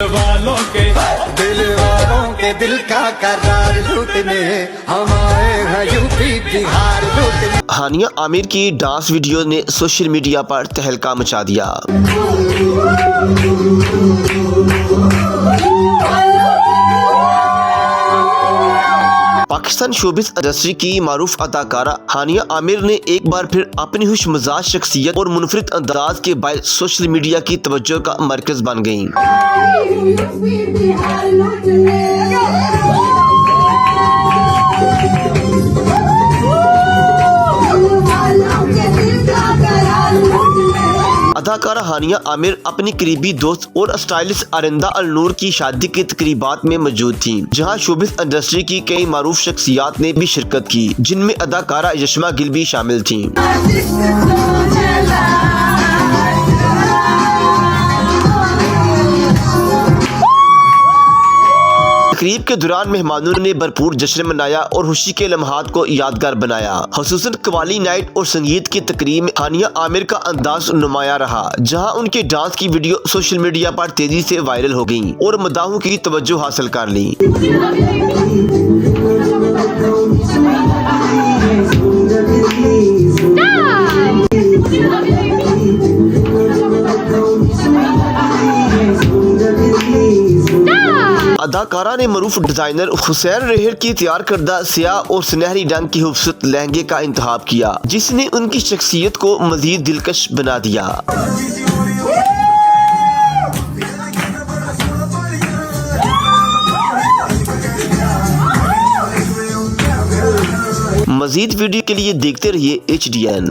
दिल वालों के दिल का करार लूटने हम आए हैं यूपी बिहार लूटने। हानिया आमिर की डांस वीडियो ने सोशल मीडिया पर तहलका मचा दिया। पाकिस्तान शोबिस इंडस्ट्री की मारूफ अदाकारा हानिया आमिर ने एक बार फिर अपनी खुश मिजाज शख्सियत और मुनफरिद अंदाज के बायस सोशल मीडिया की तवज्जो का मरकज बन गयी। अदाकारा हानिया आमिर अपनी करीबी दोस्त और स्टाइलिस्ट अरिंदा अल नूर की शादी की तकरीबात में मौजूद थी, जहां शोबिस इंडस्ट्री की कई मारूफ शख्सियात ने भी शिरकत की, जिनमें अदाकारा यशमा गिल भी शामिल थी। तकरीब के दौरान मेहमानों ने भरपूर जश्न मनाया और खुशी के लम्हात को यादगार बनाया। खुसूसन कवाली नाइट और संगीत की तकरीब में हानिया आमिर का अंदाज नुमाया रहा, जहां उनके डांस की वीडियो सोशल मीडिया पर तेजी से वायरल हो गई और मदाहों की तवज्जो हासिल कर ली। अदाकारा ने मरूफ डिजाइनर हुसैन रेहर की तैयार करदा स्याह और सुनहरी रंग की खूबसूरत लहंगे का इंतखाब किया, जिसने उनकी शख्सियत को मजीद दिलकश बना दिया। मजीद वीडियो के लिए देखते रहिए HDN।